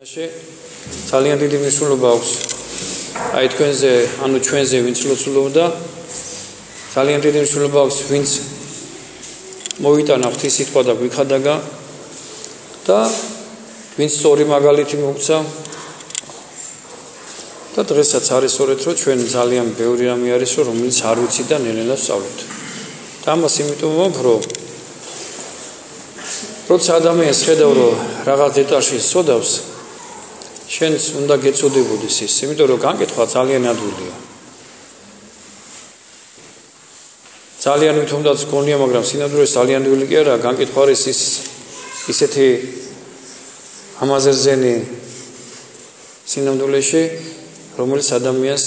ძალიან დიდი მნიშვნელობა აქვს აი თქვენზე, ანუ ჩვენზე ვინც ლოცულობდა ძალიან დიდი მნიშვნელობა აქვს ვინც მოვიტანა ღვთის სიტყვა და გვიხადაგა და ვინც სწორი მაგალითი მოგცა და დღესაც არის სწორედ რომ ჩვენ ძალიან ბევრი რამე არის რომელიც არ ვიცით და ნელ-ნელა ვსწავლობთ და ამას იმიტომ ვამბობ როცა ადამიანს ხედავ რომ რაღაც ეტაპში სწოდავს შენს უნდა გეწოდებოდეს ის, იმიტომ რომ განკითხვა ძალიან ადვილია. ძალიან თუნდაც გონია, მაგრამ სინამდვილეს ძალიან ადვილი კი არა, განკითხვა არის ის ისეთი ამაზერზენი სინამდვილეში, რომელიც ადამიანს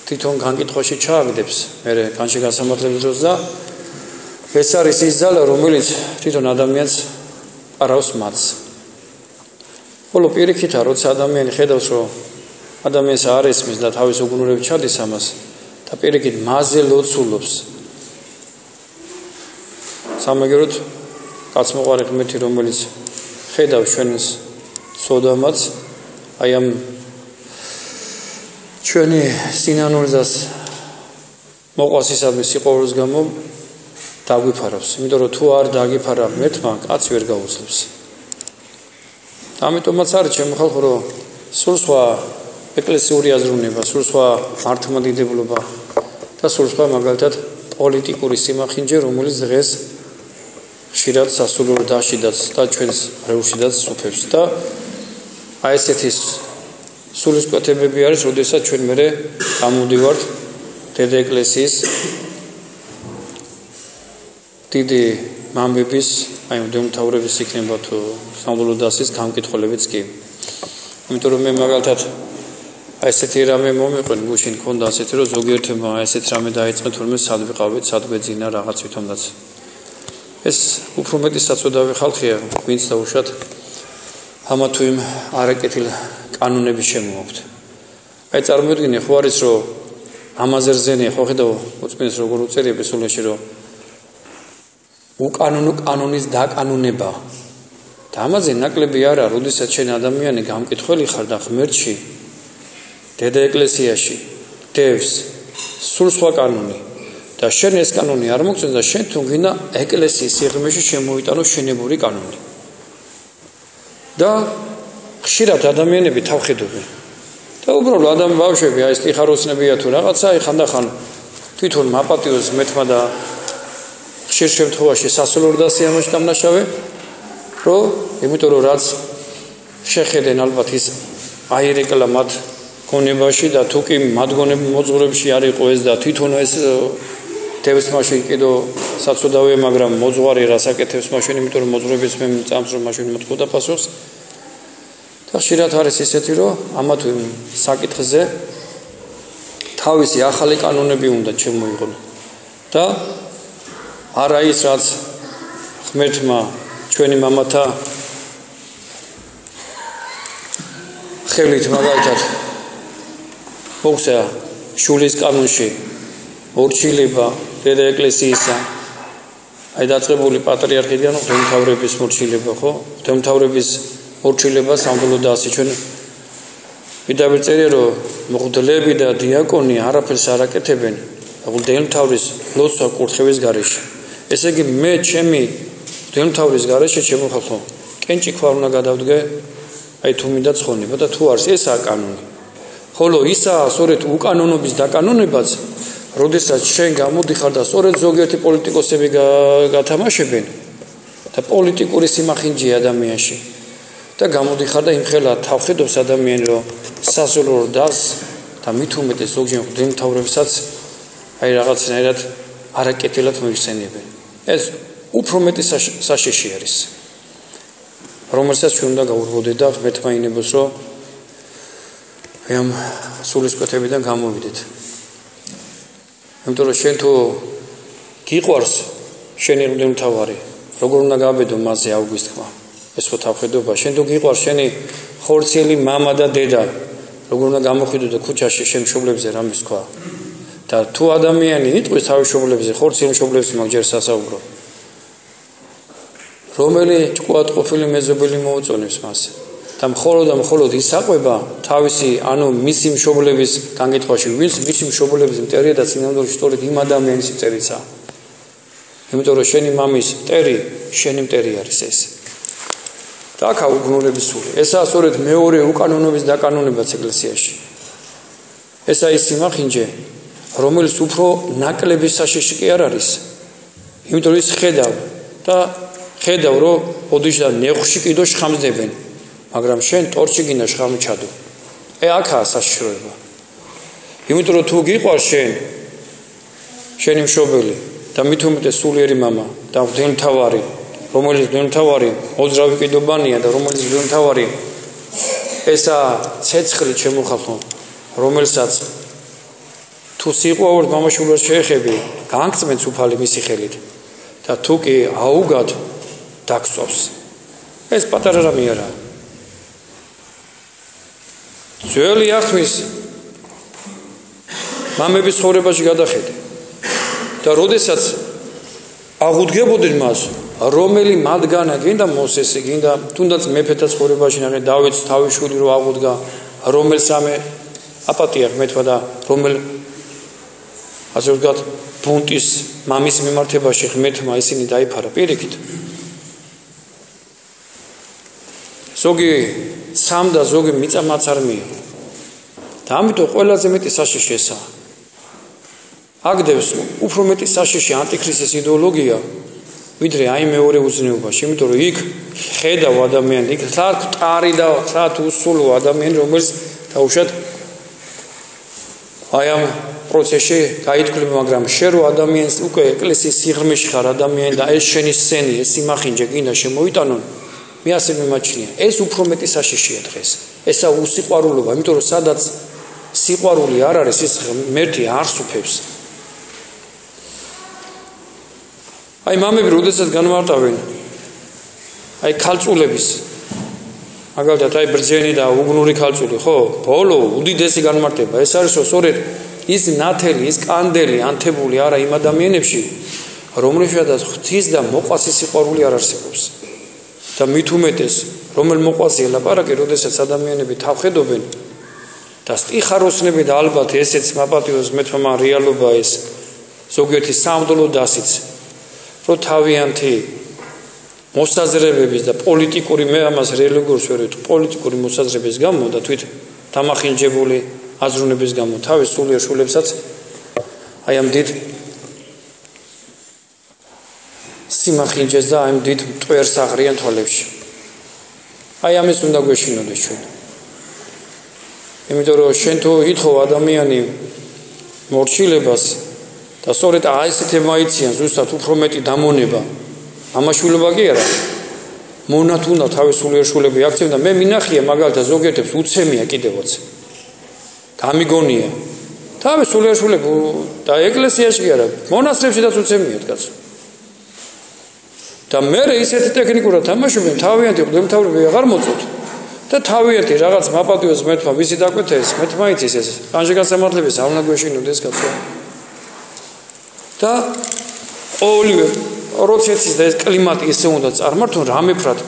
თვითონ განკითხვაში ჩააგდებს, მერე განში გასამართლების დროს და ეს არის ის ძალა, რომელიც თვითონ ადამიანს არავს მათს. ხოლო პირიქითა როცა ადამიანი ხედავს რომ ადამიანს არ ესმის და თავის უგუნურებით ჩადის ამას და პირიქით მასზე ლოცულობს სამაგეროთ კაცმოყარე ღმერთი რომელიც ხედავს ჩვენს სოდამაც აი ამ ჩვენი სინანულზას მოყვასისადმი სიყვარულის გამო დაგვიფარავს იმიტომ რომ თუ არ დაგიფარა ღმერთმა კაც ვერ გაუძლებს ამიტომაც არის ჩემი ხალხო რომ სულ სხვა ეკლესიური აზროვნება, სულ სხვა მართლმადიდებლობა და სულ სხვა მაგალითად პოლიტიკური სიმახინჯე, რომელიც დღეს ხშირად სასულიერო დაშიდაც და ჩვენს რეუშიდაც სუფევს და აი ესეთი სულისკვეთებები არის, როდესაც ჩვენ მერე გამოდივართ დედა ეკლესიის დიდი მამების აი მდევნთაურების იქნება თუ სამღვდელო დასის გამკითხველებიც კი. იმიტომ რომ მე მაგალითად აი ესეთი რამე მომიყვენ გუშინ ქონდა ასეთი რომ ზოგიერთმა ესეთ რამე დაიწყე თურმე სად ვიყავით, სად გვეძინა რაღაც თვითონაც. ეს უფრო მეტი საწოდავი ხალხია, ვინც დაუშვათ ამა თუ იმ არაკეთილ კანონების შემოაქვთ. აი წარმოიდგინე ხო არის რომ ამაზერზენი ხო ხედავ უწმინდეს როგორ უწერია ბესულაში რომ უკანონო კანონის დაკანონება და ამაზე ნაკლები არა, როდესაც შენ ადამიანი გამკითხველი ხარ და ღმერთში დედა ეკლესიაში დევს სულ სხვა კანონი და შენ ეს კანონი არ მოგწონს და შენ თუ გინდა ეკლესიის სიღრმეში შემოიტანო შენებური კანონი და ხშირად ადამიანები თავხედობენ და უბრალოდ ადამი ბავშვები აი ეს ტიხაროსნებია თუ რაღაცა აი ხანდახან თვითონ მაპატიოს მეთმა და ხშირ შემთხვევაში სასულიერო დასი ამაში დამნაშავე რომ იმიტომ რომ რაც შეხედენ ალბათ ის აირეკლა მათ გონებაში და თუ კი მათ მოძღვრებში არ იყო ეს და თვითონ ეს დევს მაშინ კიდო საწოდავია მაგრამ მოძღვარი რასაკეთებს მაშინ იმიტომ რომ მოძღვრების მე წამს რომ მაშინ მოთხოვდა პასუხს და ხშირად არის ისეთი რომ ამა თუ იმ საკითხზე თავისი ახალი კანონები უნდა შემოიღონ და არა ის რაც ღმერთმა ჩვენი მამათა ხელით მაგალითად მოგცა შულის კანონში მორჩილება დედა ეკლესიისა აი დაწყებული პატრიარქიდან ღვთისმთავრების მორჩილება ხო ღვთისმთავრების მორჩილება სამღვდელო დასი ჩვენ პირდაპირ წერია რომ მღვდლები და დიაკონი არაფერს არ აკეთებენ ღვთისმთავრის ლოცვა კურთხევის გარეშე ესე იგი მე ჩემი ღვთისმთავრის გარეშე შემოხალხო კენჭი ქვა უნდა გადავდგე აი თუ მინდა ცხონება და თუ არის ესაა კანონი ხოლო ისაა სწორედ უკანონობის დაკანონებაც როდესაც შენ გამოდიხარ და სწორედ ზოგიერთი პოლიტიკოსები გათამაშებენ და პოლიტიკური სიმახინჯე ადამიანში და გამოდიხარ და იმხელა თავხედობს ადამიანი რომ სასულიერო დასს და მით უმეტეს ზოგჯერ ღვთისმთავრებსაც აი რაღაცნაირად არაკეთილად მოიხსენიებენ ეს უფრო მეტი საშიში არის რომელსაც ჩვენ უნდა გავურბოდეთ და ღმერთმა ინებოს რომ ამ სულისკვეთებიდან გამოვიდეთ იმიტომ რომ შენ თუ გიყვარს შენი ღვთისმთავარი როგორ უნდა გააბედო მასზე აუგის თქვა ეს ხო თავხედობა შენ თუ გიყვარს შენი ხორციელი მამა და დედა როგორ უნდა გამოხვიდო და ქუჩაში შენ მშობლებზე რამის თქვა და თუ ადამიანი იტყვის თავის მშობლებზე ხორციელ მშობლებზე მაგჯერ სასაუბრო რომელი ჭკუატ ყოფილი მეზობელი მოუწონებს მას და მხოლოდ ისაყვება თავისი ანუ მისი მშობლების განგეთქვაში ვინც მისი მშობლების მტერია და წინამორბედში სწორედ იმ ადამიანის მტერიცაა იმიტომ რომ შენი მამის მტერი შენი მტერი არის ეს და აქა უგნურების სული ესაა სწორედ მეორე უკანონობის დაკანონებაც ეკლესიაში ესაა ის სიმახინჯე რომელიც უფრო ნაკლები საშიში კი არ არის იმიტომ ის ხედავ რომ ოდიშ და ნეხვში კიდო შხამძდებენ მაგრამ შენ ტორჩი გინდა შხამი ჩადო აქაა საშიშროება იმიტომ რომ თუ გიყვარს შენი მშობელი და მით უმეტეს სულიერი მამა და მღვდელმთავარი რომელიც მღვდელმთავარი მოძრავი კიდობანია და რომელიც მღვდელმთავარი ესაა ცეცხლი ჩემო ხალხო რომელსაც თუ სიყვარულით მამაშვილებს შეეხები გაანგწმენს უფალი მისი ხელით და თუ კი აუგად დაგსვავს ეს პატარა რამე არაა ძველი ახთმის მამების ცხოვრებაში გადახედე და როდესაც აღუდგებოდნენ მას რომელი მათგანა გინდა მოსესი გინდა თუნდაც მეფეთა ცხოვრებაში ნახე დავითს თავის შვილი რო აღუდგა რომელ სამე აპატია მეთვა და რომელ ასე ვთქვათ ბუნტის მამის მიმართებაში ღმერთმა ისინი დაიფარა პირიქით ზოგი სამ და ზოგი მიწამაც არ მიიღო და ამიტომ ყველაზე მეტი საშიში ესაა აგდებს უფრო მეტი საშიში ანტიქრისტის იდეოლოგია ვიდრე აი მეორე უზნეობაში იმიტომ რომ იქ ხედავ ადამიანს იქ თათ ტარი და თათ უსულო ადამიანი რომელიც დაუშვათ აი ამ პროცესში გაითქმება მაგრამ შენ რო ადამიანს უკვე ეკლესიის სიღრმეში ხარ ადამიანი და ეს შენი სცენი ეს სიმახინჯე გინდა შემოიტანონ მე ასე მიმაჩნია ეს უფრო მეტი საშიშია დღეს ესა უსიყვარულობა იმიტომ რომ სადაც სიყვარული არ არის ის ღმერთი არ სუფევს აი მამები როდესაც განმარტავენ აი ქალწულების მაგალითად აი ბრძენი და უგნური ქალწული ხო ბოლო უდიდესი განმარტება ეს არის რომ სწორედ ის ნათელი ის კანდელი ანთებული არა იმ ადამიანებში რომლებშიც ღვთის და მოყვასის სიყვარული არ არსებობს და მით უმეტეს რომელ მოყვასია ლაპარაკი როდესაც ადამიანები თავხედობენ და სტიხაროსნები და ალბათ ესეც მაპატიოს მეთქმა რეალობა ეს ზოგიერთი სამდლო დასიც რომ თავიანთი მოსაზრებების და პოლიტიკური მე ამას რელიგიურს ვერ ვიტყვი პოლიტიკური მოსაზრების გამო და თვით დამახინჯებული აზროვნების გამო თავის სულიერ შულებსაც აი ამ დიდ სიმახინჯეს და აი ამ დიდ მტვერს აღრიან თვალებში აი ამის უნდა გვეშინოდეს ჩვენ იმიტომ რომ შენ თუ ითხოვ ადამიანი მორჩილებას და სწორედ აი ესეთი მაიციან ზუსტად უფრო მეტი დამონება ამაშვილობა კი არა მონათ უნდა თავის სულიერ შულები აქცევდა მე მინახია მაგალითად ზოგიერთებს უცემია კიდევაც გამიგონია თავის სულიერ შულები და ეკლესიაში კი არა მონასტრებშიც უცემიათ კაცო და მე ისეთი ტექნიკურად თამაშობენ თავიანთი მღვდელმთავრები აღარ მოწოთ და თავიანთი რაღაც მაპატიოს მეთქმა ვისი დაკვეთა ეს მეთქმა იცის ეს კანჟეგასამართლების არ უნდა გვეშინოდეს კაცო და ყოველივე როცეცის და ეს კლიმატი ისე უნდა წარმართონ რამეფრად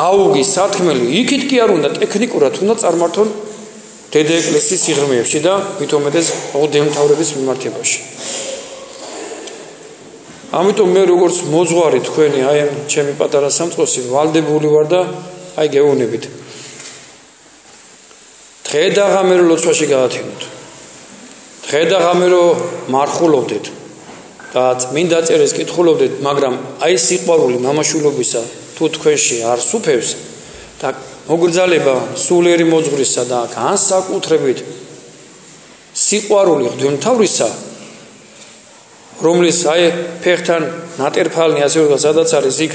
აუგის სათქმელი იქით კი არ უნდა ტექნიკურად უნდა წარმართონ დედა ეკლესიის სიღრმეებში და მithomedes მღვდელმთავრების მიმართებაში ამიტომ მე როგორც მოძღვარი თქვენი აი ამ ჩემი პატარა სამწყოსი ვალდებული ვარ და აი გეუბნებით დღე და ღამე რო ლოცვაში გაათენოთ დღე და ღამე რო მარხულობდეთ და წმინდა წერილს კითხულობდეთ მაგრამ აი სიყვარული მამაშვილობისა თუ თქვენში არ სუფევს და მოგრძალება სულიერი მოძღვრისა და განსაკუთრებით სიყვარული მღვდელმთავრისა რომლის აი ფეხთან ნატერფალნი ასე ვთქვათ სადაც არის იქ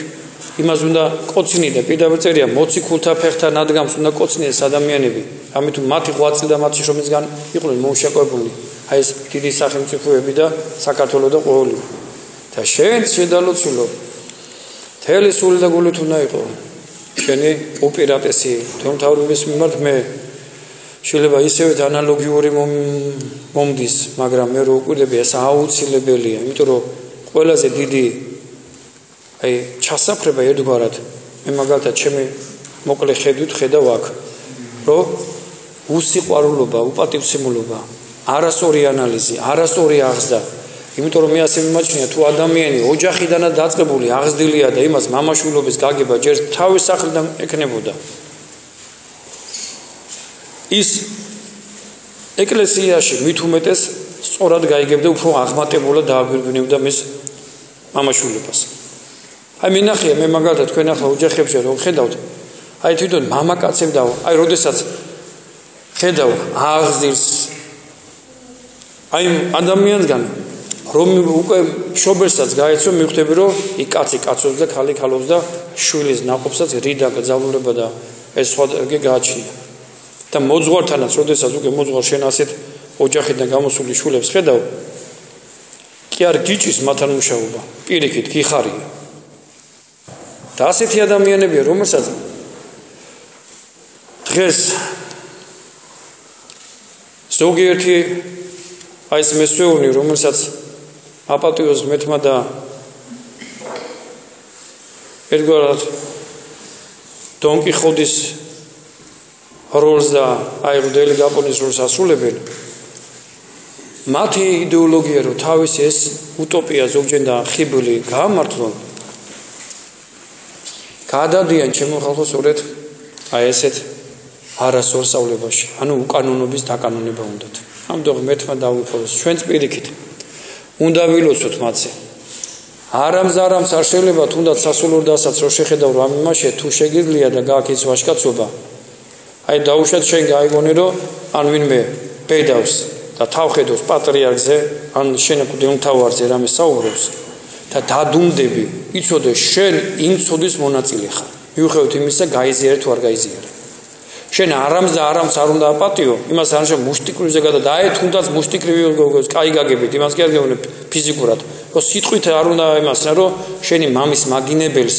იმას უნდა კოცნი და პირდაპირ წერია მოციქულთა ფეხთან ადგამს უნდა კოცნიეს ადამიანები ამიტომ მათი ღვაწლი და მათი შრომისგან იყვნენ მოუშაკოებული აი ეს დიდი სახელმწიფოები და საქართველოს და ყოველი და შენ შედალოცულო თელი სული და გულით უნდა იყო შენი უპირატესი მღვდელმთავრების მიმართ მე შეიძლება ისევე ანალოგიური მომდის მაგრამ მე რო უკვირდები ეს აუცილებელია იმიტომ რომ ყველაზე დიდი აი ჩასაფრება ერთგვარად მე მაგალითად ჩემი მოკლე ხედვით ხედავ აქ, რომ უსიყვარულობა, უპატივცემულობა, არასწორი ანალიზი, არასწორი აღზრდა. იმიტომ რომ მე ასე მიმაჩნია თუ ადამიანი ოჯახიდანაც დაწყებული აღზრდილია და იმას მამაშვილობის გაგება ჯერ თავის სახლიდან ეკნებოდა. ის ეკლესიაში მით უმეტეს სწორად გაიგებდა უფრო აღმატებულად დააგვირგვინებდა მის მამაშვილობას. აი მინახია მე მაგალითად თქვენ ახლა ოჯახებში რომ ხედავთ, აი თვითონ მამაკაცებს და აი როდესაც ხედავ აღზრდილს აი ადამიანსგან რომ უკვე შობელსაც გაეცო მივხვდები რომ იქ კაცი კაცობს და ქალი ქალობს და შვილის ნაყოფსაც რიდა გძალულება და ეს სხვა გააჩნია. და მოძღვართანაც როდესაც უკვე მოძღვარ შენ ასეთ ოჯახიდან გამოსული შვილებს ხედავ, კი არ გიჭის მათთან მუშაობა, პირიქით გიხარია. და ასეთი ადამიანებია, რომელსაც დღეს ზოგიერთი აი ეს მესვეული, რომელსაც აპატიოს მეთმა და ერთგვარად დონკიხოტის როლს და აი რუდელი გაპონის როლს ასრულებენ. მათი იდეოლოგია რომ თავისი ეს უტოპია ზოგჯერ და ხიბლი გაამართლონ, გადადიან ჩემო ხალხო სწორედ აი ესეთ არასწორ სწავლებაში, ანუ უკანონობის დაკანონება უნდათ. ამდენ მეთმა დავიფოროს ჩვენს პირიქით უნდა ვილოცოთ მათზე. არამზარამს არ შეიძლება თუნდაც სასულურ დასაც რო შეხედავ რომ ამ იმაში თუ შეგიძლია და გააკეთოს ვაჟკაცობა, აი დაუშვათ შენ გაიგონე რომ ან ვინმე ბედავს და თავხედოს პატრიარქზე, ან შენ მთავარზე რამე საუბრობს და დადუნდები, იცოდე შენ იმ ცოდის მონაწილე ხარ. მიუხედავად იმისა, გაიზიარე თუ არ გაიზიარე. შენ არამს არ უნდა აპატიო, იმას არ შეიძლება მუშტიკრივზე გადააე, თუნდაც მუშტიკრივი კაი გაგებით, იმას კი არ გეუბნე ფიზიკურად. რომ სიტყვით არ უნდა იმასნა, რომ შენი მამის მაგინებელს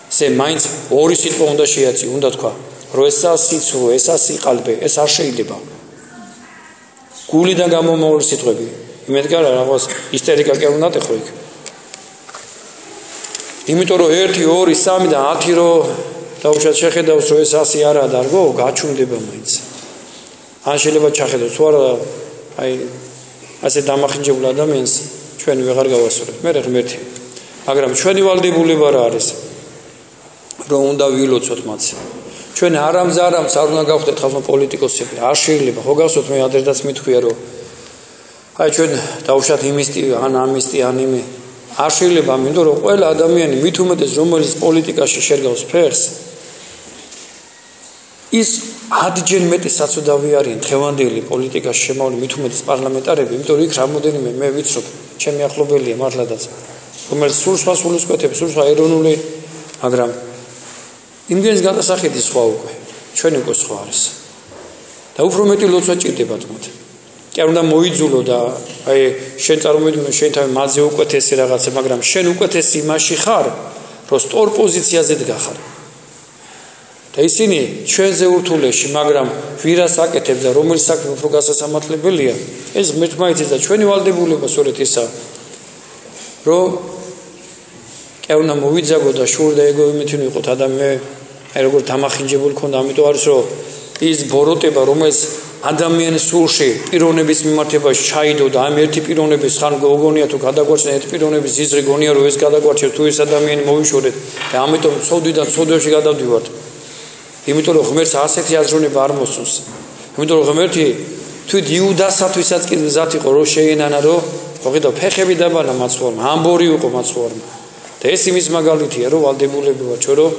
ზე მაინც ორი სიტყვა უნდა შეაწი, უნდა თქვა, რომ ესა სიცრუე, ესა სიყალბე, ეს არ შეიძლება. გულიდან გამომავალ სიტყვები. იმედგარ რაღაც ისტერიკა კი არ უნდა ეთქო იქ. იმიტომ რომ 1 2 3 და 10 რო დაუშვათ შეხედავს რომ ეს 100 არაა დარგო, გაჩუმდება მაინც. ან შეიძლება ჩახედოს თუ არა, აი ასე დამახინჯებულ ადამიანს ჩვენ ვეღარ გავასწორებთ. მე ღმერთი. მაგრამ ჩვენი ვალდებულება რა არის? რომ უნდა ვილოცოთ მათზე. ჩვენ არამზარამს არ უნდა გავხდეთ ხალხო პოლიტიკოსები. არ შეიძლება. ხო გახსოვთ მე ადრესდაც მithქვია რომ აი ჩვენ დაუშვათ იმისტი ან ამისტი ან იმე არ შეიძლება, იმიტომ რომ ყველა ადამიანი მით უმეტეს რომელიც პოლიტიკაში შერგავს ფერს, ის ადჯერ მეტი საწოდავი არიან დღევანდელი პოლიტიკაში შემავლი მით უმეტეს პარლამენტარები, იმიტომ რომ იქ რამოდენიმე მე ვიცნობ, ჩემი ახლობელია მართლაც, რომელიც სულ სხვა სულისკვეთებს, სულ სხვა ეროვნული, მაგრამ იმგენს გადასახედი სხვა უკვე, ჩვენ უკვე სხვა არის. და უფრო მეტი ლოცვა ჭირდებათ მათ. კი არ უნდა მოიძულო და აი შენ წარმოვიდგინე შენ თავი მათზე უკეთესი რაღაცა, მაგრამ შენ უკეთესი იმაში ხარ, რომ სწორ პოზიციაზე დგახარ. და ისინი ჩვენზე ურთულეში, მაგრამ ვირას აკეთებს და რომელი საქმე უფრო გასასამართლებელია, ეს ღმერთმა იცის და ჩვენი ვალდებულება სწორედ ისა, რომ კი არ უნდა მოვიძაგო და შური და ეგოიმითი ვიყოთ ადამიანი, აი როგორ დამახინჯებული ქონდა, ამიტომ არის რომ ის ბოროტება, რომელიც ადამიანის სულში პიროვნების მიმართებაში ჩაიდო და ამ ერთი პიროვნების ხან გოგონია თუ გადაგვარჩენა ერთი პიროვნების ზიზღი გონია რომ ეს გადაგვარჩევ თუ ეს ადამიანი მოვიშორეთ და ამიტომ ცოდვიდან ცოდვაში გადავდივართ. იმიტომ რომ ღმერთს ასეთი აზროვნება არ მოსწონს. იმიტომ რომ ღმერთი თვით იუდასათვისაც კი მზად იყო რომ შეენანა რომ ხოხიდა ფეხები დაბანა მაცხოვარმა, ამბორი იყო მაცხოვარმა. და ეს იმის მაგალითია რომ ვალდებულები ვართ ჩვენ რომ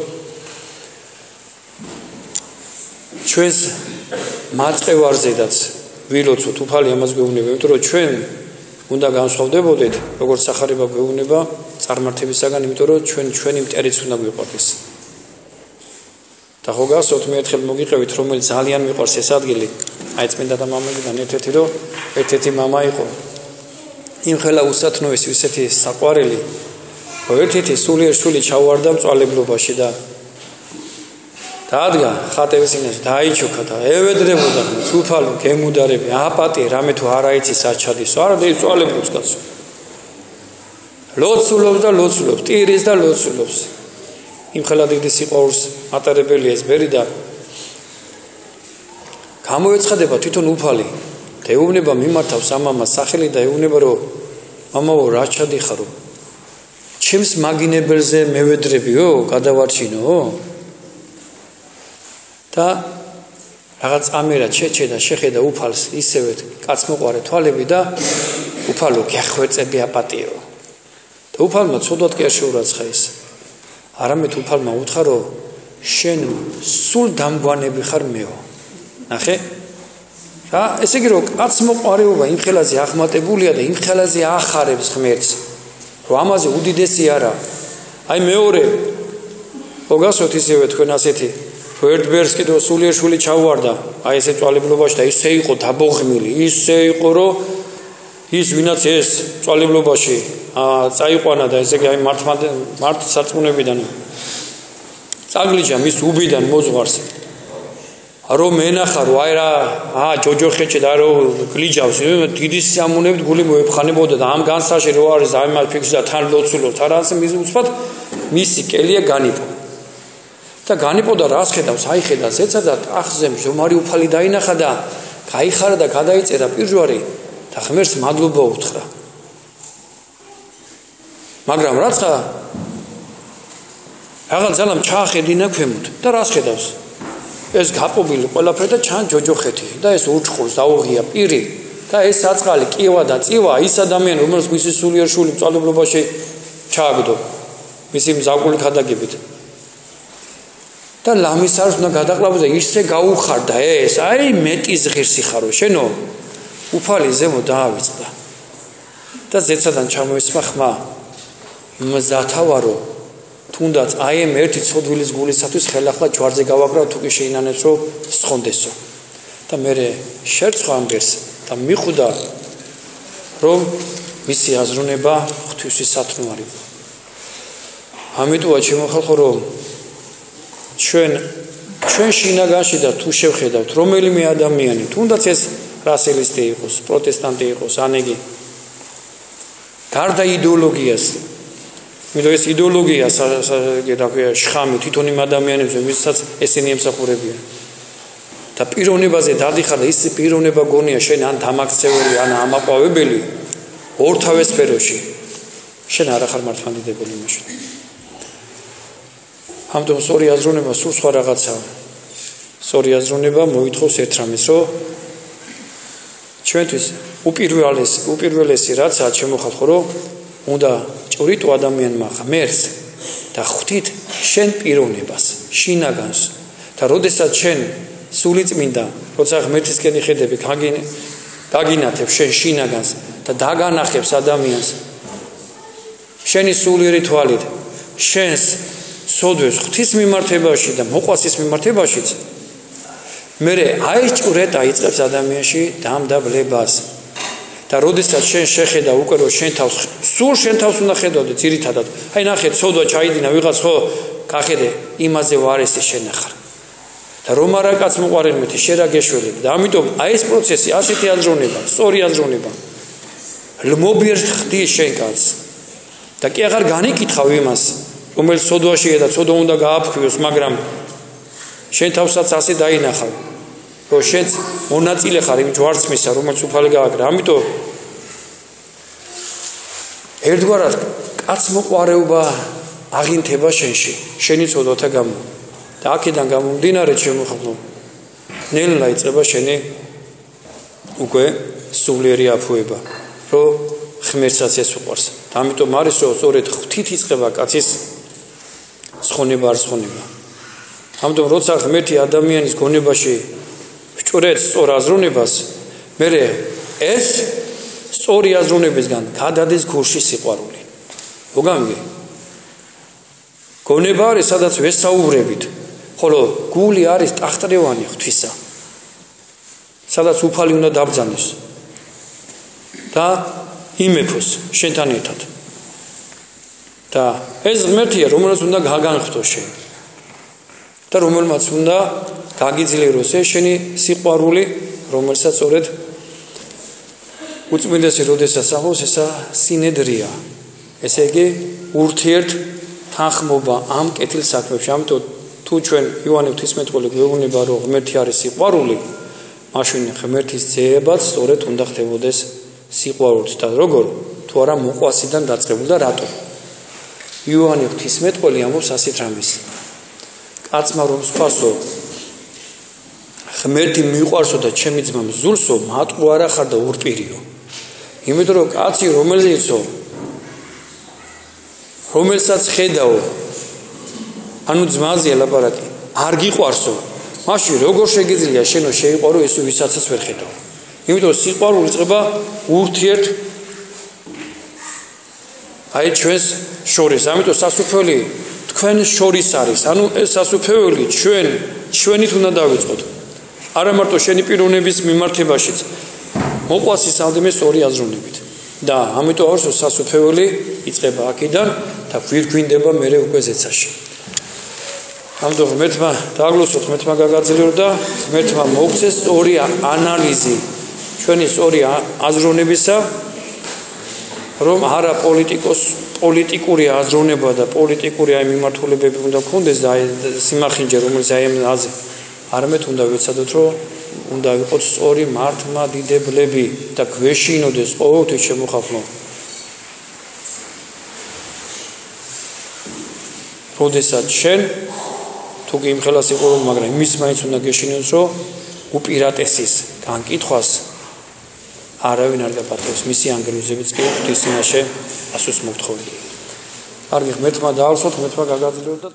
ჩვენს მაწევარზედაც ვილოცოთ უფალი ამას გვეუბნება, იმიტომ რომ ჩვენ უნდა განსხვავდებოდეთ როგორც სახარება გვეუბნება წარმართებისაგან, იმიტომ რომ ჩვენი მტერიც უნდა გვიყვარდეს. და ხო გასწოთ მე ერთხელ მოგიყევით რომელიც ძალიან მიყვარს ეს ადგილი, აი წმინდათა მამებიდან ერთ-ერთი მამა იყო იმხელა უსათნოესი ისეთი საყვარელი, რომ ერთ-ერთი სულიერ შვილი ჩაუვარდა მწვალებლობაში და დადგა ხატების წინაშე დაიჩოქა და ევედრებოდა უფალო გემუდარები აპატი რამე თუ არ აიცის აჩადის არა და იწვალებს კაცო ლოცულობს და ლოცულობს ტირის და ლოცულობს იმხელა დიდი სიყვარულს ატარებელია ეს ბერი და გამოეცხადება თვითონ უფალი და ეუბნება მიმართავს ამამას სახელი და ეუბნება რომ მამაო რა ჩადიხარო ჩემს მაგინებელზე მევედრებიო გადავარჩინო და რაღაც ამერა ჩეჩე და შეხედა უფალს ისევე კაცმოყარე თვალები და უფალო გეხვეწები აპატიო და უფალმა ცუდად კი არ შეურაცხა ის არამედ უფალმა უთხრა რომ შენ სულ დამგვანები ხარ მეო ნახე რა ესე იგი რომ კაცმოყარეობა იმ ხელაზე ახმატებულია და იმ ხელაზე ახარებს ღმერთს რომ ამაზე უდიდესი არა აი მეორე მოგასვათ ისევე თქვენ ასეთი ერთ ბერს კიდევ სულიერ შვილი ჩავარდა აი ესე წვალებლობაში და ისე იყო დაბოღმილი ისე იყო რომ ის ვინაც ეს წვალებლობაში წაიყვანა და ესე იგი აი მართ სარწმუნოებიდან წაგლიჯა მის უბიდან მოძღვარს რომ მენახა რომ აი რა ჯოჯოხეთში და რომ გლიჯავს დიდი სიამოვნებით გული მოეფხანებოდა და ამ განსაში რო არის აი მას ფიქსი და თან ლოცულობთ არასე მის უცბად მისი კელია განიპო და განიპო და რას ხედავს აი ხედავს ეცა და ტახტზე მжомаრი უფალი დაინახა და გაიხარა და გადაიწერა პირჯვარი და ღმერთს მადლობა უთხრა მაგრამ რაცა რაღაც ძალამ ჩაახედინა ქვემოთ და რას ხედავს ეს გაპობილი ყველაფერი და ჩან ჯოჯოხეთი და ეს უჩხურს დაუღია პირი და ეს საწყალი კივა და წივა ის ადამიანი რომელიც მისი სულიერ შვილი წვალებლობაში ჩააგდო მისი მზაკული ხადაგებით და ლამის არს უნდა გადაყლავდა ისე გაუხარდა ეს აი მეტი ზღირსი ხარო შენო უფალი ზემო დაავიწყდა და ზეცადან ჩამოესმა ხმა მზათავარო თუნდაც აი ამ ერთი ცოდვილის გულისათვის ხელახლა ჯვარზე გავაკრავ თუ კი შეინანებს რომ სხონდესო და მე შერცხვა ამ ბერს და მიხვდა რომ მისი აზროვნება ღვთისის სათნოარი ამიტომა შემოხალხო რომ ჩვენ შინაგანში და თუ შევხედავთ რომელიმე ადამიანი თუნდაც ეს რასელისტი იყოს პროტესტანტი იყოს ანეგი გარდა იდეოლოგიას მიდო ეს იდეოლოგია გეტყვია შხამი თვითონ იმ ადამიანებს ვისაც ესენი ემსახურებიან და პიროვნებაზე დადიხარ და ის პიროვნება გონია შენ ან დამაქცეველი ან ამაყვავებელი ორთავე სფეროში შენ არ ახარ მართლმადიდებელი მაშინ ამიტომ სწორი აზროვნება სულ სხვა რაღაცაა სწორი აზროვნება მოითხოვს ერთ რამეს რომ ჩვენთვის უპირველესი რაცაა შემოხალხო რომ უნდა ჭვრიტო ადამიანმა ღმერთს და ღვთით შენ პიროვნებას შინაგანს და როდესაც შენ სულიწმინდა როცა ღმერთისკენ იხედები გაგინათებს შენ შინაგანს და დაგანახებს ადამიანს შენი სულიერი თვალით შენს სოდვებს ღვთის მიმართებაში და მოყვასის მიმართებაშიც მე აი ჭვრეტა იწყებს ადამიანში დამდაბლებას და როდესაც შენ შეხედა უკვე რომ შენ თავს სულ შენ თავს უნდა ხედავდე ძირითადად აი ნახე ცოდვა ჩაიდინა ვიღაც ხო გახედე იმაზე ვარესი შენახარ და რომ არა კაც მოყარენ მეთი შენ რა გეშველები და ამიტომ აი ეს პროცესი ასეთი აზროვნება სწორი აზროვნება ლმობიერ ხდის შენ კაც და კი აღარ განიკითხავ იმას რომელიც ცოდვაშია და ცოდვა უნდა გააფქვიოს მაგრამ შენ თავსაც ასე დაინახავ რომ შენც მონაწილე ხარ იმ ჯვარცმისა რომელიც უფალი გააკრა ამიტომ ერთგვარად კაცმოყვარეობა აღინთება შენში შენი ცოდვათა გამო და აქედან გამომდინარე შემოხალხო ნელა იწყება შენი უკვე სულიერი აფუება რომ ღმერთსაც ეს უყვარს და ამიტომ არის რომ სწორედ ღვთით იწყება კაცის ცხონება არ ცხონება ამიტომ როცა ღმერთი ადამიანის გონებაში ჭვრეტს სწორ აზროვნებას მე ეს სწორი აზროვნებისგან გადადის გულში სიყვარული მოგამიგე გონება არის სადაც ვესაუბრებით ხოლო გული არის ტახტრევანი ღვთისა სადაც უფალი უნდა დაბრძანოს და იმეფოს შენთან ერთად და ეს ღმერთია რომელსაც უნდა გაგანხდო შენ და რომელმაც უნდა გაგიძლიეროს შენი სიყვარული რომელსაც სწორედ უწმინდესი როდესაც ახავს ესა სინედრია ესე იგი ურთიერთ თანხმობა ამ კეთილ საქმებში. ამიტომ თუ ჩვენ იოანე ღვთისმეტყველი გვეუბნება რომ ღმერთი არის სიყვარული, მაშინ ღმერთის ძეებაც სწორედ უნდა ხდებოდეს სიყვარულით და როგორ თუ არა მოყვასიდან დაწყებული და რატო? იოანე ღვთისმეტყველი ამბობს ასეთ რამეს. კაცმა რომ სხვასო ღმერთი მიყვარსო და ჩემი ძმა მზურსო, მატყუ არა ხარ და ურპირიო. იმიტომ რომ კაცი რომელსაც ხედავ, ანუ ძმაზეა ლაპარაკი, არ გიყვარსო, მაშინ როგორ შეგიძლია შენო შეიყვარო ეს ვისაც ვერ ხედავ. იმიტომ სიყვარული იწყება ურთიერთ აი ჩვენს შორის. ამიტომ სასუფეველი თქვენ შორის არის. ანუ ეს სასუფეველი ჩვენით უნდა დავიწყოთ. არა მარტო შენი პიროვნების მიმართებაშიც, მოყვასის ამდენს ორი აზროვნებით. და ამიტომ არის სასუფეველი იწყება აქედან და გვირგვინდება მერე უკვე ზეცაში. ამიტომ ღმერთმა დააგლოსოთ, ღმერთმა გაგაძლიერო და ღმერთმა მოგცეს ორი ანალიზი ჩვენი ორი აზროვნებისა, რომ არა პოლიტიკური აზროვნება და პოლიტიკური აი მიმართულებები უნდა გქონდეს და აი სიმახინჯე რომელიც აი ამაზე არამედ უნდა ვიცადოთ რომ უნდა იყოს სწორი მართლმადიდებლები და გვეშინოდეს ყოველთვის შემოხაფნო. როდესაც შენ თუ კი იმხელა სიყვარული, მაგრამ იმის მაინც უნდა გეშინოს რომ უპირატესის განკითხვას არავინ არ გაპატევს, მისი ანგელოზებიც კი ღვთის წინაშე ასოს მოგთხოვილი. კარგი, ღმერთმა დაალსოთ, ღმერთმა გაგაძლიეროთ და